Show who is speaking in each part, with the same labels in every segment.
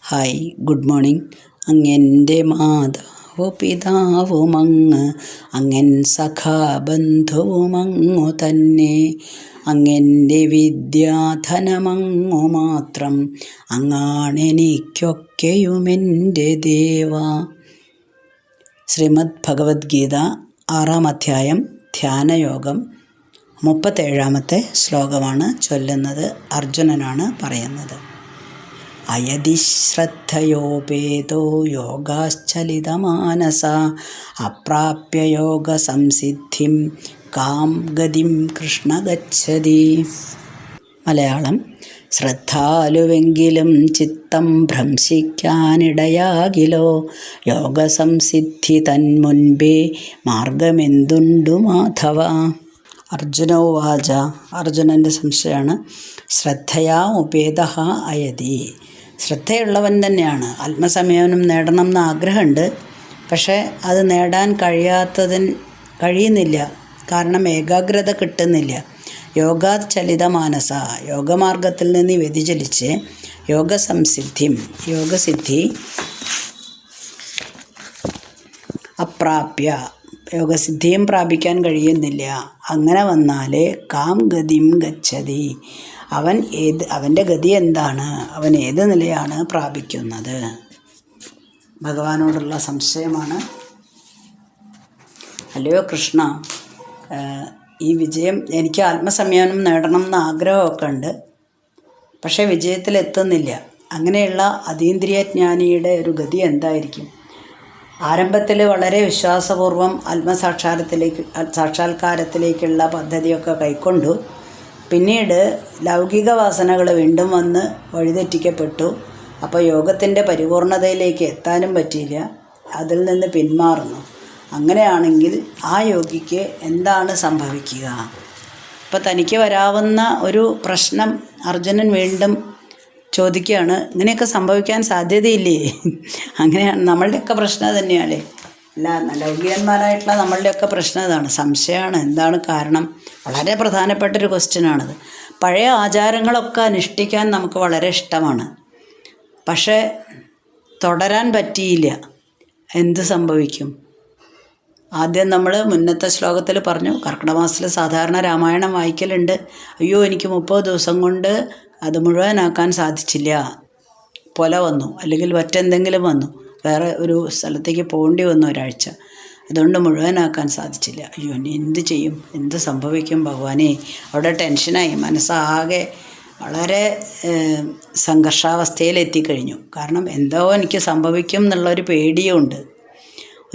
Speaker 1: Hi, good morning. അങ്ങെൻ്റെ മാതാവു പിതാവുമങ്ങ്, അങ്ങൻ സഖാബന്ധുവുമങ്ങു തന്നെ. അങ്ങെൻ്റെ വിദ്യാധനമങ്ങു മാത്രം, അങ്ങാണെനിക്കൊക്കെയുമെൻ്റെ ദേവ. ശ്രീമദ് ഭഗവത്ഗീത 6-ാം അധ്യായം ധ്യാനയോഗം 37-ാമത്തെ ശ്ലോകമാണ് ചൊല്ലുന്നത്. അർജുനനാണ് പറയുന്നത്. അയതി ശ്രദ്ധയോപേതോ യോഗാശ്ചലിതമാനസ, അപ്രാപ്യ യോഗ സംസിദ്ധിം കാം ഗതിം കൃഷ്ണ ഗച്ഛതി. മലയാളം. ശ്രദ്ധാലുവെങ്കിലും ചിത്തം ഭ്രംശിക്കാനിടയാകിലോ, യോഗസംസിദ്ധി തന്മുൻപേ മാർഗമെന്തുണ്ടു മാധവ. അർജുനോവാച. അർജുനൻ്റെ സംശയമാണ്. ശ്രദ്ധയാ ഉപേതഃ അയതി. ശ്രദ്ധയുള്ളവൻ തന്നെയാണ്. ആത്മസംയമനം നേടണം എന്ന ആഗ്രഹമുണ്ട്, പക്ഷേ അത് നേടാൻ കഴിയുന്നില്ല. കാരണം ഏകാഗ്രത കിട്ടുന്നില്ല. യോഗാചലിത മാനസ, യോഗമാർഗത്തിൽ നിന്ന് വ്യതിചലിച്ച് യോഗസിദ്ധി അപ്രാപ്യ, യോഗസിദ്ധിയും പ്രാപിക്കാൻ കഴിയുന്നില്ല. അങ്ങനെ വന്നാലേ കാം ഗതിം ഗച്ഛതി, അവൻ്റെ ഗതി എന്താണ്, അവൻ ഏത് നിലയാണ് പ്രാപിക്കുന്നത്. ഭഗവാനോടുള്ള സംശയമാണ്. അല്ലയോ കൃഷ്ണ, ഈ വിജയം, എനിക്ക് ആത്മസംയമനം നേടണം എന്ന ആഗ്രഹമൊക്കെ ഉണ്ട്, പക്ഷേ വിജയത്തിലെത്തുന്നില്ല. അങ്ങനെയുള്ള അതീന്ദ്രിയജ്ഞാനിയുടെ ഒരു ഗതി എന്തായിരിക്കും? ആരംഭത്തിൽ വളരെ വിശ്വാസപൂർവം സാക്ഷാത്കാരത്തിലേക്കുള്ള പദ്ധതിയൊക്കെ കൈക്കൊണ്ടു. പിന്നീട് ലൗകിക വാസനകൾ വീണ്ടും വന്ന് വഴിതെറ്റിക്കപ്പെട്ടു. അപ്പോൾ യോഗത്തിൻ്റെ പരിപൂർണതയിലേക്ക് എത്താനും പറ്റിയില്ല, അതിൽ നിന്ന് പിന്മാറുന്നു. അങ്ങനെയാണെങ്കിൽ ആ യോഗിക്ക് എന്താണ് സംഭവിക്കുക? ഇപ്പോൾ തനിക്ക് വരാവുന്ന ഒരു പ്രശ്നം അർജുനൻ വീണ്ടും ചോദിക്കുകയാണ്. ഇങ്ങനെയൊക്കെ സംഭവിക്കാൻ സാധ്യതയില്ലേ? അങ്ങനെയാണ് നമ്മളുടെയൊക്കെ പ്രശ്നം തന്നെയാണ്. ലൗകികന്മാരായിട്ടുള്ള നമ്മളുടെയൊക്കെ പ്രശ്നം ഇതാണ്, സംശയമാണ്. എന്താണ് കാരണം? വളരെ പ്രധാനപ്പെട്ടൊരു ക്വസ്റ്റ്യനാണിത്. പഴയ ആചാരങ്ങളൊക്കെ അനുഷ്ഠിക്കാൻ നമുക്ക് വളരെ ഇഷ്ടമാണ്, പക്ഷേ തുടരാൻ പറ്റിയില്ല. എന്ത് സംഭവിക്കും? ആദ്യം നമ്മൾ മുന്നത്തെ ശ്ലോകത്തിൽ പറഞ്ഞു, കർക്കിടക മാസത്തിൽ സാധാരണ രാമായണം വായിക്കലുണ്ട്. അയ്യോ, എനിക്ക് 30 ദിവസം കൊണ്ട് അത് മുഴുവനാക്കാൻ സാധിച്ചില്ല, പൊല വന്നു, അല്ലെങ്കിൽ മറ്റെന്തെങ്കിലും വന്നു, വേറെ ഒരു സ്ഥലത്തേക്ക് പോകേണ്ടി വന്നു ഒരാഴ്ച, അതുകൊണ്ട് മുഴുവനാക്കാൻ സാധിച്ചില്ല. അയ്യോ, ഇനി എന്ത് ചെയ്യും, എന്ത് സംഭവിക്കും ഭഗവാനെ? അവിടെ ടെൻഷനായി, മനസ്സാകെ വളരെ സംഘർഷാവസ്ഥയിൽ എത്തിക്കഴിഞ്ഞു. കാരണം എന്തോ എനിക്ക് സംഭവിക്കും എന്നുള്ളൊരു പേടിയുമുണ്ട്.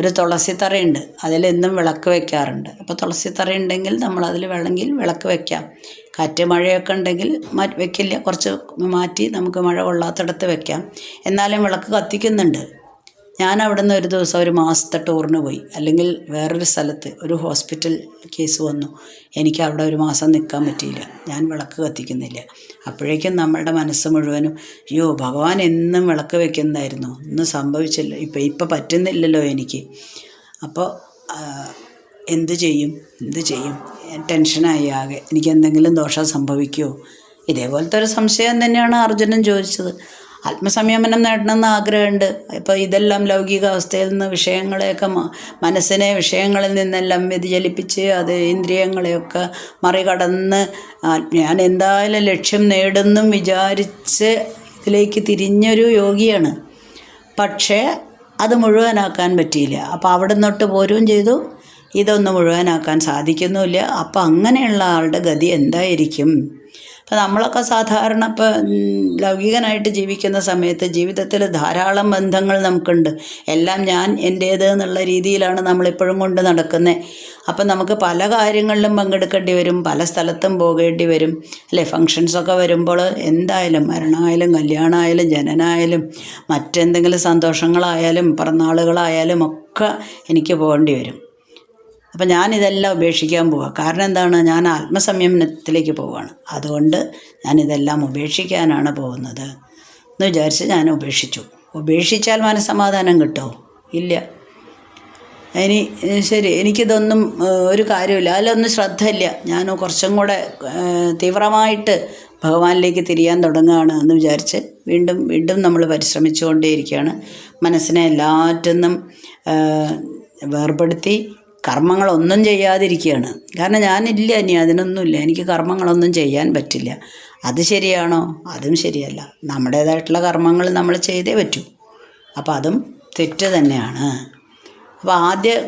Speaker 1: ഒരു തുളസിത്തറയുണ്ട്, അതിലെന്നും വിളക്ക് വെക്കാറുണ്ട്. അപ്പോൾ തുളസിത്തറ ഉണ്ടെങ്കിൽ നമ്മളതിൽ വേണമെങ്കിൽ വിളക്ക് വെക്കാം. കാറ്റ് മഴയൊക്കെ ഉണ്ടെങ്കിൽ വെക്കില്ല, കുറച്ച് മാറ്റി നമുക്ക് മഴ കൊള്ളാത്തിടത്ത് വെക്കാം. എന്നാലും വിളക്ക് കത്തിക്കുന്നുണ്ട്. ഞാൻ അവിടെ നിന്ന് ഒരു ദിവസം ഒരു മാസത്തെ ടൂറിന് പോയി, അല്ലെങ്കിൽ വേറൊരു സ്ഥലത്ത് ഒരു ഹോസ്പിറ്റൽ കേസ് വന്നു. എനിക്ക് അവിടെ ഒരു മാസം നിൽക്കാൻ പറ്റിയില്ല, ഞാൻ വിളക്ക് കത്തിക്കുന്നില്ല. അപ്പോഴേക്കും നമ്മളുടെ മനസ്സ് മുഴുവനും, അയ്യോ ഭഗവാൻ എന്നും വിളക്ക് വെക്കുന്നതായിരുന്നു, ഒന്നും സംഭവിച്ചില്ല, ഇപ്പം പറ്റുന്നില്ലല്ലോ എനിക്ക്. അപ്പോൾ എന്ത് ചെയ്യും ടെൻഷനായി ആകെ. എനിക്ക് എന്തെങ്കിലും ദോഷം സംഭവിക്കുമോ? ഇതേപോലത്തെ ഒരു സംശയം തന്നെയാണ് അർജുനൻ ചോദിച്ചത്. ആത്മസംയമനം നേടണമെന്ന് ആഗ്രഹമുണ്ട്. ഇപ്പോൾ ഇതെല്ലാം ലൗകിക അവസ്ഥയിൽ നിന്ന് വിഷയങ്ങളെയൊക്കെ, മനസ്സിനെ വിഷയങ്ങളിൽ നിന്നെല്ലാം വ്യതിചലിപ്പിച്ച് അത് ഇന്ദ്രിയങ്ങളെയൊക്കെ മറികടന്ന് ഞാൻ എന്തായാലും ലക്ഷ്യം നേടുന്നും വിചാരിച്ച് ഇതിലേക്ക് തിരിഞ്ഞൊരു യോഗിയാണ്. പക്ഷേ അത് മുഴുവനാക്കാൻ പറ്റിയില്ല. അപ്പോൾ അവിടെ നിന്നൊട്ട് പോരുകയും ചെയ്തു, ഇതൊന്നും മുഴുവനാക്കാൻ സാധിക്കുന്നുമില്ല. അപ്പോൾ അങ്ങനെയുള്ള ആളുടെ ഗതി എന്തായിരിക്കും? അപ്പോൾ നമ്മളൊക്കെ സാധാരണ ഇപ്പോൾ ലൗകികനായിട്ട് ജീവിക്കുന്ന സമയത്ത് ജീവിതത്തിൽ ധാരാളം ബന്ധങ്ങൾ നമുക്കുണ്ട്. എല്ലാം ഞാൻ എൻ്റേത് എന്നുള്ള രീതിയിലാണ് നമ്മളിപ്പോഴും കൊണ്ട് നടക്കുന്നത്. അപ്പം നമുക്ക് പല കാര്യങ്ങളിലും പങ്കെടുക്കേണ്ടി വരും, പല സ്ഥലത്തും പോകേണ്ടി വരും, അല്ലേ? ഫങ്ഷൻസൊക്കെ വരുമ്പോൾ എന്തായാലും, മരണമായാലും കല്യാണമായാലും ജനനായാലും മറ്റെന്തെങ്കിലും സന്തോഷങ്ങളായാലും പിറന്നാളുകളായാലും ഒക്കെ എനിക്ക് പോകേണ്ടി വരും. അപ്പം ഞാനിതെല്ലാം ഉപേക്ഷിക്കാൻ പോവുക. കാരണം എന്താണ്? ഞാൻ ആത്മസംയമനത്തിലേക്ക് പോവുകയാണ്. അതുകൊണ്ട് ഞാനിതെല്ലാം ഉപേക്ഷിക്കാനാണ് പോകുന്നത് എന്ന് വിചാരിച്ച് ഞാൻ ഉപേക്ഷിച്ചു. ഉപേക്ഷിച്ചാൽ മനസ്സമാധാനം കിട്ടുമോ? ഇല്ല. ശരി, എനിക്കിതൊന്നും ഒരു കാര്യമില്ല, അതിലൊന്നും ശ്രദ്ധയില്ല, ഞാൻ കുറച്ചും കൂടെ തീവ്രമായിട്ട് ഭഗവാനിലേക്ക് തിരിയാൻ തുടങ്ങുകയാണ് എന്ന് വിചാരിച്ച് വീണ്ടും വീണ്ടും നമ്മൾ പരിശ്രമിച്ചുകൊണ്ടേയിരിക്കുകയാണ്. മനസ്സിനെ എല്ലാറ്റിൽ നിന്നും വേർപെടുത്തി കർമ്മങ്ങളൊന്നും ചെയ്യാതിരിക്കുകയാണ്. കാരണം ഞാനില്ല, ഇനി അതിനൊന്നുമില്ല, എനിക്ക് കർമ്മങ്ങളൊന്നും ചെയ്യാൻ പറ്റില്ല. അത് ശരിയാണോ? അതും ശരിയല്ല. നമ്മുടേതായിട്ടുള്ള കർമ്മങ്ങൾ നമ്മൾ ചെയ്തേ പറ്റൂ. അപ്പോൾ അതും തെറ്റ് തന്നെയാണ്. അപ്പോൾ ആദ്യം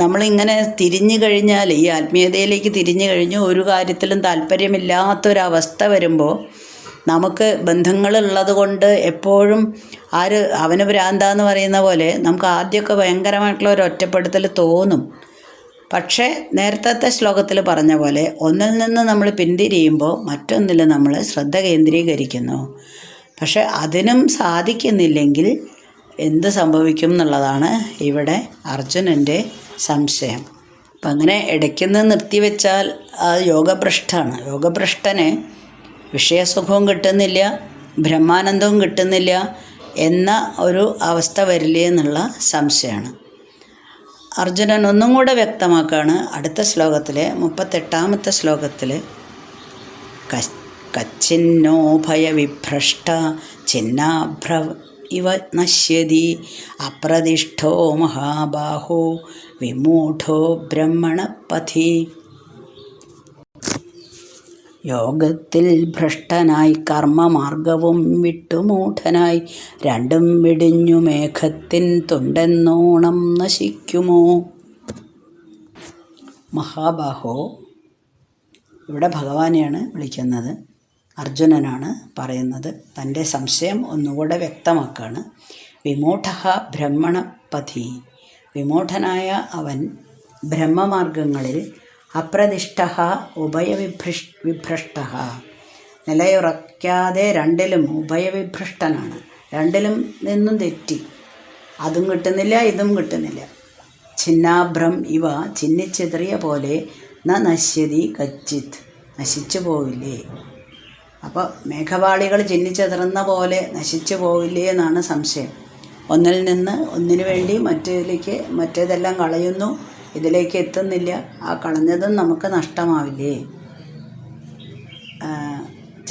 Speaker 1: നമ്മളിങ്ങനെ തിരിഞ്ഞു കഴിഞ്ഞാൽ, ഈ ആത്മീയതയിലേക്ക് തിരിഞ്ഞു കഴിഞ്ഞ് ഒരു കാര്യത്തിലും താല്പര്യമില്ലാത്തൊരവസ്ഥ വരുമ്പോൾ നമുക്ക് ബന്ധങ്ങളുള്ളത് കൊണ്ട് എപ്പോഴും അവന് ഭ്രാന്താന്ന് പറയുന്ന പോലെ നമുക്ക് ആദ്യമൊക്കെ ഭയങ്കരമായിട്ടുള്ള ഒരു ഒറ്റപ്പെടുത്തൽ തോന്നും. പക്ഷേ നേരത്തെ ശ്ലോകത്തിൽ പറഞ്ഞ പോലെ ഒന്നിൽ നിന്ന് നമ്മൾ പിന്തിരിയുമ്പോൾ മറ്റൊന്നിൽ നമ്മൾ ശ്രദ്ധ കേന്ദ്രീകരിക്കുന്നു. പക്ഷെ അതിനും സാധിക്കുന്നില്ലെങ്കിൽ എന്ത് സംഭവിക്കും എന്നുള്ളതാണ് ഇവിടെ അർജുനൻ്റെ സംശയം. അപ്പം അങ്ങനെ ഇടയ്ക്കുന്ന് നിർത്തിവെച്ചാൽ അത് യോഗഭ്രഷ്ടാണ്. യോഗഭ്രഷ്ടന് വിഷയസുഖവും കിട്ടുന്നില്ല, ബ്രഹ്മാനന്ദവും കിട്ടുന്നില്ല എന്ന ഒരു അവസ്ഥ വരില്ലേ എന്നുള്ള സംശയമാണ്. അർജുനൻ ഒന്നും കൂടെ വ്യക്തമാക്കുകയാണ് അടുത്ത ശ്ലോകത്തിലെ 38ാമത്തെ ശ്ലോകത്തിൽ. കച്ചിന്നോ ഭയവിഭ്രഷ്ട ചിന്നാഭ്ര ഇവ നശ്യതി അപ്രതിഷ്ഠോ മഹാബാഹോ വിമൂഢോ ബ്രഹ്മണപഥി. യോഗത്തിൽ ഭ്രഷ്ടനായി കർമ്മമാർഗവും വിട്ടുമൂഢനായി രണ്ടും വെടിഞ്ഞു മേഘത്തിൻ തുണ്ടെന്നോണം നശിക്കുമോ. മഹാബാഹോ ഇവിടെ ഭഗവാനെയാണ് വിളിക്കുന്നത്, അർജുനനാണ് പറയുന്നത്. തൻ്റെ സംശയം ഒന്നുകൂടെ വ്യക്തമാക്കുകയാണ്. വിമൂഢ ബ്രഹ്മണപഥി, വിമൂഢനായ അവൻ ബ്രഹ്മമാർഗങ്ങളിൽ, അപ്രതിഷ്ഠ ഉഭയവിഭ്രഷ്ട, നിലയുറയ്ക്കാതെ രണ്ടിലും ഉഭയവിഭ്രഷ്ടനാണ്. രണ്ടിലും നിന്നും തെറ്റി, അതും കിട്ടുന്നില്ല ഇതും കിട്ടുന്നില്ല. ഛിന്നാഭ്രം ഇവ, ചിന്നിച്ചെറിയ പോലെ, നശ്യതി കച്ചിത്, നശിച്ചു പോവില്ലേ. അപ്പോൾ മേഘപാളികൾ ചിന്നിച്ചെതറുന്ന പോലെ നശിച്ചു പോവില്ലേ എന്നാണ് സംശയം. ഒന്നിൽ നിന്ന് ഒന്നിനു വേണ്ടി മറ്റേതെല്ലാം കളയുന്നു, ഇതിലേക്ക് എത്തുന്നില്ല. ആ കളഞ്ഞതും നമുക്ക് നഷ്ടമാവില്ലേ.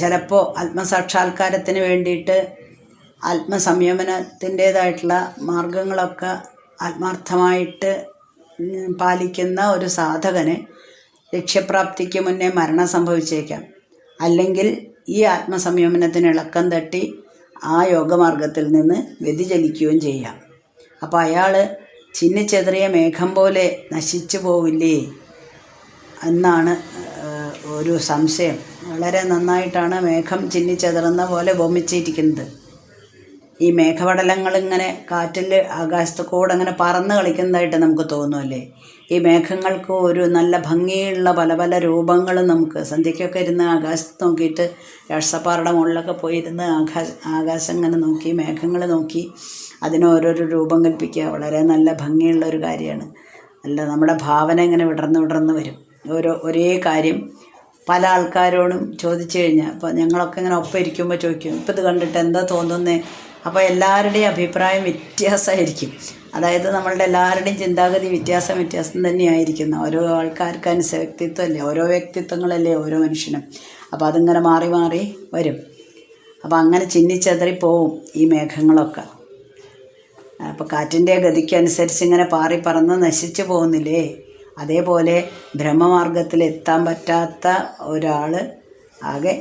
Speaker 1: ചിലപ്പോൾ ആത്മസാക്ഷാത്കാരത്തിന് വേണ്ടിയിട്ട് ആത്മസംയമനത്തിൻ്റേതായിട്ടുള്ള മാർഗങ്ങളൊക്കെ ആത്മാർത്ഥമായിട്ട് പാലിക്കുന്ന ഒരു സാധകന് ലക്ഷ്യപ്രാപ്തിക്ക് മുന്നേ മരണം സംഭവിച്ചേക്കാം. അല്ലെങ്കിൽ ഈ ആത്മസംയമനത്തിന് ഇളക്കം തട്ടി ആ യോഗമാർഗത്തിൽ നിന്ന് വ്യതിചലിക്കുകയും ചെയ്യാം. അപ്പോൾ അയാൾ ചിന്നിച്ചെതറിയ മേഘം പോലെ നശിച്ചു പോവില്ലേ എന്നാണ് ഒരു സംശയം. വളരെ നന്നായിട്ടാണ് മേഘം ചിന്നിച്ചെതറുന്ന പോലെ ഭൂമിച്ചിരിക്കുന്നത്. ഈ മേഘപടലങ്ങളിങ്ങനെ കാറ്റിൽ ആകാശത്ത് കൂടെ അങ്ങനെ പറന്ന് കളിക്കുന്നതായിട്ട് നമുക്ക് തോന്നുമല്ലേ. ഈ മേഘങ്ങൾക്ക് ഒരു നല്ല ഭംഗിയുള്ള പല പല രൂപങ്ങളും നമുക്ക് സന്ധ്യയ്ക്കൊക്കെ ഇരുന്ന് ആകാശത്ത് നോക്കിയിട്ട് രാഷ്ട്രപ്പാറയുടെ മുകളിലൊക്കെ പോയിരുന്ന് ആകാശം ഇങ്ങനെ നോക്കി മേഘങ്ങൾ നോക്കി അതിന് ഓരോരോ രൂപം കൽപ്പിക്കുക വളരെ നല്ല ഭംഗിയുള്ളൊരു കാര്യമാണ്. നമ്മുടെ ഭാവന ഇങ്ങനെ വിടർന്ന് വരും. ഒരേ കാര്യം പല ആൾക്കാരോടും ചോദിച്ചു കഴിഞ്ഞാൽ, ഇപ്പോൾ ഞങ്ങളൊക്കെ ഇങ്ങനെ ഒപ്പം ഇരിക്കുമ്പോൾ ചോദിക്കും, ഇപ്പോൾ ഇത് കണ്ടിട്ട് എന്താ തോന്നുന്നത്. അപ്പോൾ എല്ലാവരുടെയും അഭിപ്രായം വ്യത്യാസമായിരിക്കും. അതായത് നമ്മളുടെ എല്ലാവരുടെയും ചിന്താഗതി വ്യത്യാസം തന്നെയായിരിക്കുന്നു. ഓരോ ആൾക്കാർക്കനുസരിച്ച് വ്യക്തിത്വമല്ലേ, ഓരോ വ്യക്തിത്വങ്ങളല്ലേ ഓരോ മനുഷ്യനും. അപ്പോൾ അതിങ്ങനെ മാറി മാറി വരും. അപ്പോൾ അങ്ങനെ ചിന്നിച്ചെതറിപ്പോവും ഈ മേഘങ്ങളൊക്കെ. അപ്പോൾ കാറ്റിൻ്റെ ഗതിക്കനുസരിച്ച് ഇങ്ങനെ പാറി പറന്ന് നശിച്ചു പോകുന്നില്ലേ. അതേപോലെ ബ്രഹ്മമാർഗത്തിൽ എത്താൻ പറ്റാത്ത ഒരാൾ ആകെ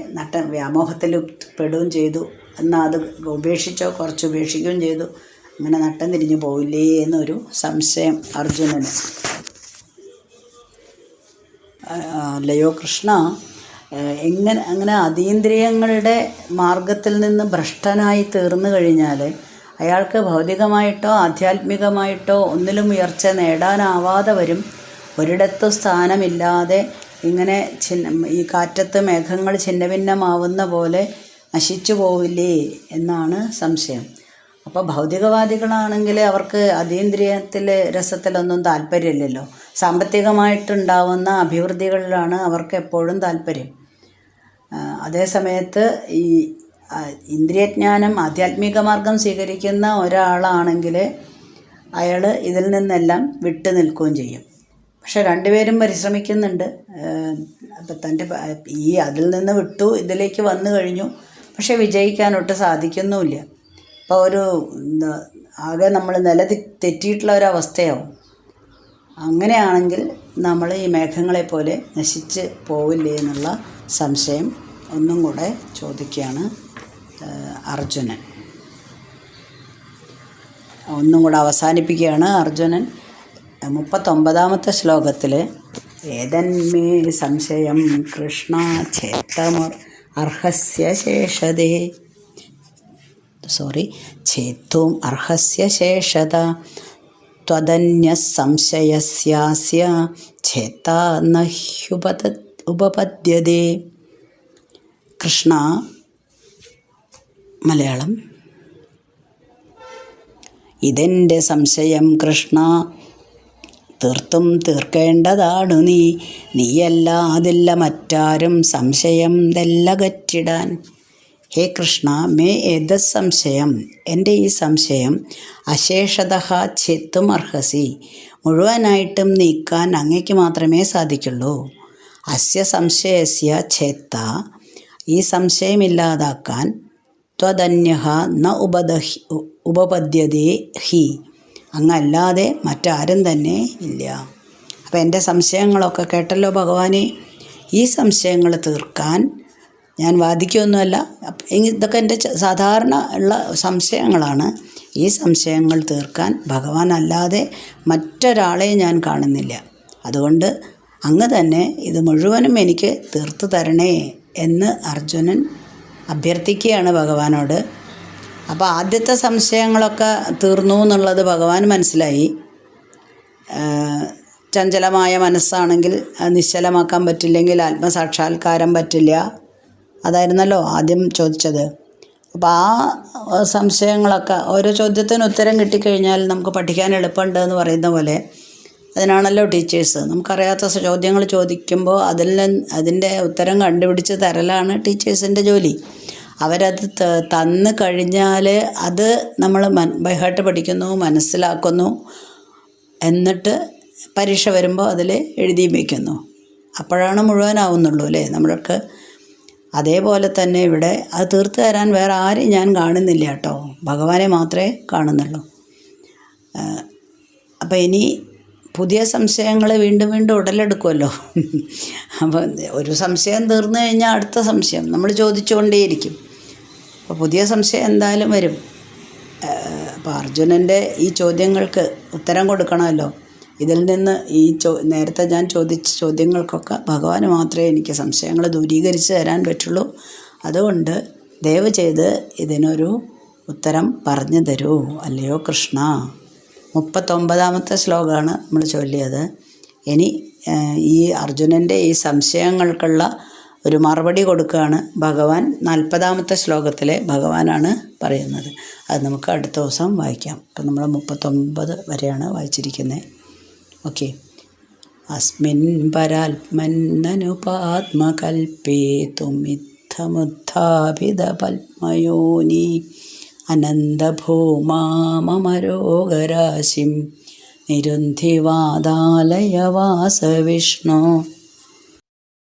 Speaker 1: വ്യാമോഹത്തിൽ പെടുകയും ചെയ്തു. എന്നാൽ അത് കുറച്ച് ഉപേക്ഷിക്കുകയും ചെയ്തു. അങ്ങനെ നട്ടം തിരിഞ്ഞു പോവില്ലേ എന്നൊരു സംശയം അർജുനന്. അല്ലയോ കൃഷ്ണ, അങ്ങനെ അതീന്ദ്രിയങ്ങളുടെ മാർഗത്തിൽ നിന്ന് ഭ്രഷ്ടനായി തീർന്നു കഴിഞ്ഞാൽ അയാൾക്ക് ഭൗതികമായിട്ടോ ആധ്യാത്മികമായിട്ടോ ഒന്നിലും ഉയർച്ച നേടാനാവാതെ വരും. ഒരിടത്തും സ്ഥാനമില്ലാതെ ഇങ്ങനെ ഈ കാറ്റത്ത് മേഘങ്ങൾ ഛിന്നഭിന്നമാവുന്ന പോലെ നശിച്ചു പോവില്ലേ എന്നാണ് സംശയം. അപ്പോൾ ഭൗതികവാദികളാണെങ്കിൽ അവർക്ക് അതീന്ദ്രിയത്തിൽ രസത്തിലൊന്നും താല്പര്യമില്ലല്ലോ. സാമ്പത്തികമായിട്ടുണ്ടാവുന്ന അഭിവൃദ്ധികളിലാണ് അവർക്ക് എപ്പോഴും താല്പര്യം. അതേസമയത്ത് ഈ ഇന്ദ്രിയജ്ഞാനം ആധ്യാത്മിക മാർഗം സ്വീകരിക്കുന്ന ഒരാളാണെങ്കിൽ അയാൾ ഇതിൽ നിന്നെല്ലാം വിട്ടു നിൽക്കുകയും ചെയ്യും. പക്ഷെ രണ്ടുപേരും പരിശ്രമിക്കുന്നുണ്ട്. അപ്പം അതിൽ നിന്ന് വിട്ടു ഇതിലേക്ക് വന്നു കഴിഞ്ഞു, പക്ഷെ വിജയിക്കാനൊട്ട് സാധിക്കുന്നുമില്ല. അപ്പോൾ ആകെ നമ്മൾ തെറ്റിയിട്ടുള്ള ഒരവസ്ഥയാവും. അങ്ങനെയാണെങ്കിൽ നമ്മൾ ഈ മേഘങ്ങളെ പോലെ നശിച്ച് പോവില്ലേ എന്നുള്ള സംശയം ഒന്നും കൂടെ ചോദിക്കുകയാണ് അർജുനൻ. ഒന്നും കൂടെ അവസാനിപ്പിക്കുകയാണ് അർജുനൻ 39ാമത്തെ ശ്ലോകത്തിൽ. ഏതന്മേ സംശയം കൃഷ്ണ ഛേത്തും അർഹസ്യ ശേഷത ത്വദന്യ സംശയസ്യാസ്യ ഛേത്താ ന ഉപപദ്യതേ. കൃഷ്ണ, മലയാളം. ഇതെൻ്റെ സംശയം കൃഷ്ണ, തീർത്തും തീർക്കേണ്ടതാണു നീയല്ലാതില്ല മറ്റാരും സംശയം തെല്ലകറ്റിടാൻ. ഹേ കൃഷ്ണ, മേ ഏതത് സംശയം, എൻ്റെ ഈ സംശയം അശേഷതഃ ഛേത്തും അർഹസി, മുഴുവനായിട്ടും നീക്കാൻ അങ്ങയ്ക്ക് മാത്രമേ സാധിക്കുള്ളൂ. അസ്യ സംശയസ്യ ഛേത്ത, ഈ സംശയമില്ലാതാക്കാൻ ത്വദന്യഃ ന ഉപപദ്യതേ ഹി, അങ്ങല്ലാതെ മറ്റാരും തന്നെ ഇല്ല. അപ്പോൾ എൻ്റെ സംശയങ്ങളൊക്കെ കേട്ടല്ലോ ഭഗവാനെ. ഈ സംശയങ്ങൾ തീർക്കാൻ ഞാൻ വാദിക്കുകയൊന്നുമല്ല. ഇതൊക്കെ എൻ്റെ സാധാരണ ഉള്ള സംശയങ്ങളാണ്. ഈ സംശയങ്ങൾ തീർക്കാൻ ഭഗവാൻ അല്ലാതെ മറ്റൊരാളെ ഞാൻ കാണുന്നില്ല. അതുകൊണ്ട് അങ്ങ് തന്നെ ഇത് മുഴുവനും എനിക്ക് തീർത്തു തരണേ എന്ന് അർജുനൻ അഭ്യർത്ഥിക്കുകയാണ് ഭഗവാനോട്. അപ്പോൾ ആദ്യത്തെ സംശയങ്ങളൊക്കെ തീർന്നു എന്നുള്ളത് ഭഗവാൻ മനസ്സിലായി. ചഞ്ചലമായ മനസ്സാണെങ്കിൽ നിശ്ചലമാക്കാൻ പറ്റില്ലെങ്കിൽ ആത്മസാക്ഷാത്കാരം പറ്റില്ല, അതായിരുന്നല്ലോ ആദ്യം ചോദിച്ചത്. അപ്പോൾ ആ സംശയങ്ങളൊക്കെ, ഓരോ ചോദ്യത്തിന് ഉത്തരം കിട്ടിക്കഴിഞ്ഞാൽ നമുക്ക് പഠിക്കാൻ എളുപ്പമുണ്ട് എന്ന് പറയുന്ന പോലെ അതിനാണല്ലോ ടീച്ചേഴ്സ്. നമുക്കറിയാത്ത ചോദ്യങ്ങൾ ചോദിക്കുമ്പോൾ അതിൻ്റെ ഉത്തരം കണ്ടുപിടിച്ച് തരലാണ് ടീച്ചേഴ്സിൻ്റെ ജോലി. അവരത് തന്നു കഴിഞ്ഞാൽ അത് നമ്മൾ ബൈഹാർട്ട് പഠിക്കുന്നു, മനസ്സിലാക്കുന്നു, എന്നിട്ട് പരീക്ഷ വരുമ്പോൾ അതിൽ എഴുതിയും വയ്ക്കുന്നു. അപ്പോഴാണ് മുഴുവനാവുന്നുള്ളൂ അല്ലേ നമ്മൾക്ക്. അതേപോലെ തന്നെ ഇവിടെ അത് തീർത്തു തരാൻ വേറെ ആരും ഞാൻ കാണുന്നില്ല കേട്ടോ, ഭഗവാനെ മാത്രമേ കാണുന്നുള്ളൂ. അപ്പോൾ ഇനി പുതിയ സംശയങ്ങൾ വീണ്ടും വീണ്ടും ഉടലെടുക്കുമല്ലോ. അപ്പോൾ ഒരു സംശയം തീർന്നു കഴിഞ്ഞാൽ അടുത്ത സംശയം നമ്മൾ ചോദിച്ചുകൊണ്ടേയിരിക്കും. അപ്പോൾ പുതിയ സംശയം എന്തായാലും വരും. അപ്പോൾ അർജുനൻ്റെ ഈ ചോദ്യങ്ങൾക്ക് ഉത്തരം കൊടുക്കണമല്ലോ. ഇതിൽ നിന്ന് നേരത്തെ ഞാൻ ചോദിച്ച ചോദ്യങ്ങൾക്കൊക്കെ ഭഗവാന് മാത്രമേ എനിക്ക് സംശയങ്ങൾ ദൂരീകരിച്ച് തരാൻ പറ്റുള്ളൂ. അതുകൊണ്ട് ദയവ് ചെയ്ത് ഇതിനൊരു ഉത്തരം പറഞ്ഞു തരൂ, അല്ലയോ കൃഷ്ണ. 39ാമത്തെ ശ്ലോകമാണ് നമ്മൾ ചൊല്ലിയത്. ഇനി ഈ അർജുനൻ്റെ ഈ സംശയങ്ങൾക്കുള്ള ഒരു മറുപടി കൊടുക്കുകയാണ് ഭഗവാൻ. 40ാമത്തെ ശ്ലോകത്തിലെ ഭഗവാനാണ് പറയുന്നത്. അത് നമുക്ക് അടുത്ത ദിവസം വായിക്കാം. ഇപ്പം നമ്മൾ 39 വരെയാണ് വായിച്ചിരിക്കുന്നത്. ഓക്കെ. അസ്മിൻ പരാത്മന്നനുപാത്മകൽപ്പേതുമിത്തമുത്ഥാപിത പത്മയോനി അനന്തഭൂമാമരോഗരാശിം നിരുന്ധിവാദാലയ വാസവിഷ്ണു